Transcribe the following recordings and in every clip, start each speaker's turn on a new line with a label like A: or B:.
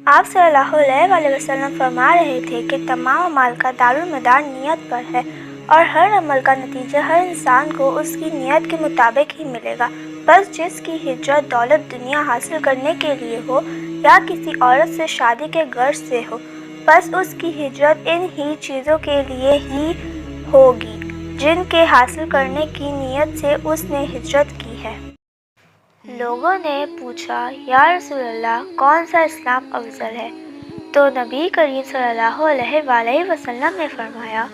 A: آپ صلی اللہ علیہ وسلم فرما رہے تھے کہ تمام اعمال کا دارالمدار نیت پر ہے اور ہر عمل کا نتیجہ ہر انسان کو اس کی نیت کے مطابق ہی ملے گا۔ بس جس کی ہجرت دولت دنیا حاصل کرنے کے لیے ہو یا کسی عورت سے شادی کے غرض سے ہو، بس اس کی ہجرت ان ہی چیزوں کے لیے ہی ہوگی جن کے حاصل کرنے کی نیت سے اس نے ہجرت کی ہے۔ لوگوں نے پوچھا، یا رسول اللہ، کون سا اسلام افضل ہے؟ تو نبی کریم صلی اللہ علیہ وسلم نے فرمایا،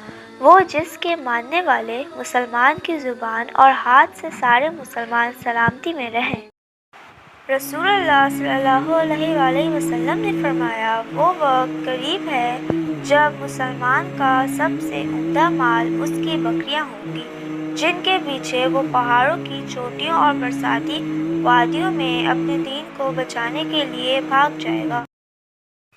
A: وہ جس کے ماننے والے مسلمان کی زبان اور ہاتھ سے سارے مسلمان سلامتی میں رہیں۔ رسول اللہ صلی اللہ علیہ وسلم نے فرمایا، وہ وقت قریب ہے جب مسلمان کا سب سے عمدہ مال اس کی بکریاں ہوں گی، جن کے پیچھے وہ پہاڑوں کی چوٹیوں اور برساتی وادیوں میں اپنے دین کو بچانے کے لیے بھاگ جائے گا۔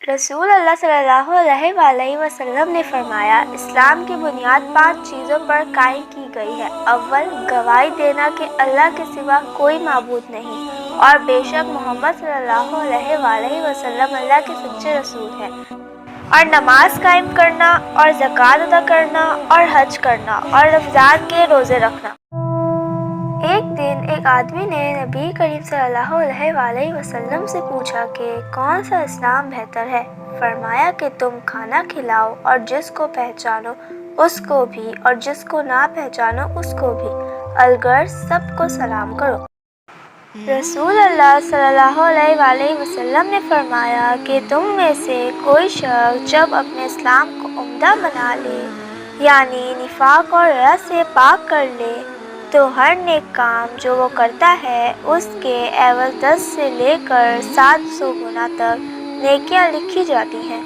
A: رسول اللہ صلی اللہ علیہ وسلم نے فرمایا، اسلام کی بنیاد 5 چیزوں پر قائم کی گئی ہے۔ اول، گواہی دینا کہ اللہ کے سوا کوئی معبود نہیں اور بے شک محمد صلی اللہ علیہ وسلم اللہ کے سچے رسول ہیں، اور نماز قائم کرنا اور زکوٰۃ ادا کرنا اور حج کرنا اور رمضان کے روزے رکھنا۔ ایک دن ایک آدمی نے نبی کریم صلی اللہ علیہ وسلم سے پوچھا کہ کون سا اسلام بہتر ہے؟ فرمایا کہ تم کھانا کھلاؤ اور جس کو پہچانو اس کو بھی اور جس کو نہ پہچانو اس کو بھی، الغرض سب کو سلام کرو۔ رسول اللہ صلی اللہ علیہ وسلم نے فرمایا کہ تم میں سے کوئی شخص جب اپنے اسلام کو عمدہ بنا لے، یعنی نفاق اور ریا سے پاک کر لے، تو ہر نیک کام جو وہ کرتا ہے اس کے عوض 10 سے لے کر 700 گنا تک نیکیاں لکھی جاتی ہیں،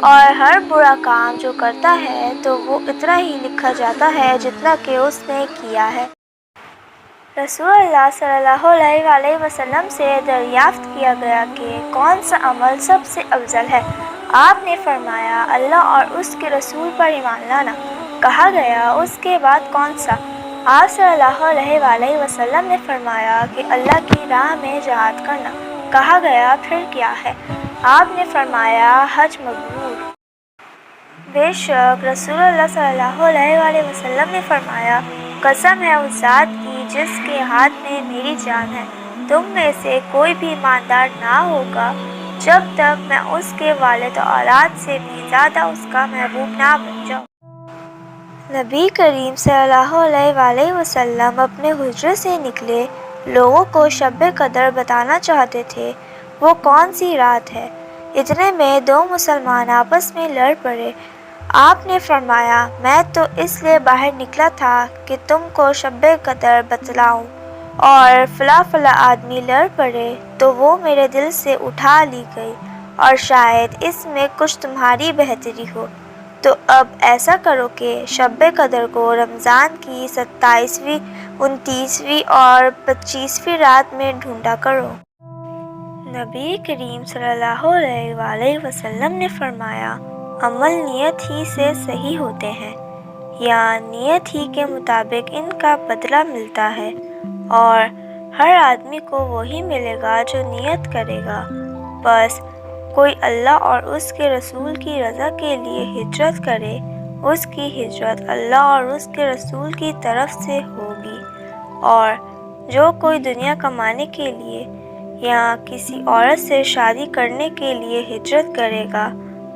A: اور ہر برا کام جو کرتا ہے تو وہ اتنا ہی لکھا جاتا ہے جتنا کہ اس نے کیا ہے۔ رسول اللہ صلی اللہ علیہ وسلم سے دریافت کیا گیا کہ کون سا عمل سب سے افضل ہے؟ آپ نے فرمایا، اللہ اور اس کے رسول پر ایمان لانا۔ کہا گیا، اس کے بعد کون سا؟ آپ صلی اللہ علیہ وسلم نے فرمایا کہ اللہ کی راہ میں جہاد کرنا۔ کہا گیا، پھر کیا ہے؟ آپ نے فرمایا، حج مبرور۔ بے شک رسول اللہ صلی اللہ علیہ وسلم نے فرمایا، قسم ہے اس ذات کی جس کے ہاتھ میں میری جان ہے، تم میں سے کوئی بھی ایماندار نہ ہوگا جب تک میں اس کے والد و اولاد سے بھی زیادہ اس کا محبوب نہ بن جاؤں۔ نبی کریم صلی اللہ علیہ وسلم اپنے حجرے سے نکلے، لوگوں کو شب قدر بتانا چاہتے تھے۔ وہ کون سی رات ہے؟ اتنے میں 2 مسلمان آپس میں لڑ پڑے۔ آپ نے فرمایا، میں تو اس لیے باہر نکلا تھا کہ تم کو شب قدر بتلاؤں، اور فلاں فلاں آدمی لڑ پڑے تو وہ میرے دل سے اٹھا لی گئی، اور شاید اس میں کچھ تمہاری بہتری ہو، تو اب ایسا کرو کہ شب قدر کو رمضان کی 27ویں، 29ویں اور 25ویں رات میں ڈھونڈا کرو۔ نبی کریم صلی اللہ علیہ وسلم نے فرمایا، عمل نیت ہی سے صحیح ہوتے ہیں، یا نیت ہی کے مطابق ان کا بدلہ ملتا ہے، اور ہر آدمی کو وہی ملے گا جو نیت کرے گا۔ بس کوئی اللہ اور اس کے رسول کی رضا کے لیے ہجرت کرے، اس کی ہجرت اللہ اور اس کے رسول کی طرف سے ہوگی، اور جو کوئی دنیا کمانے کے لیے یا کسی عورت سے شادی کرنے کے لیے ہجرت کرے گا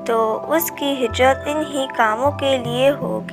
A: تو اس کی ہجرت ان ہی کاموں کے لیے ہوگی۔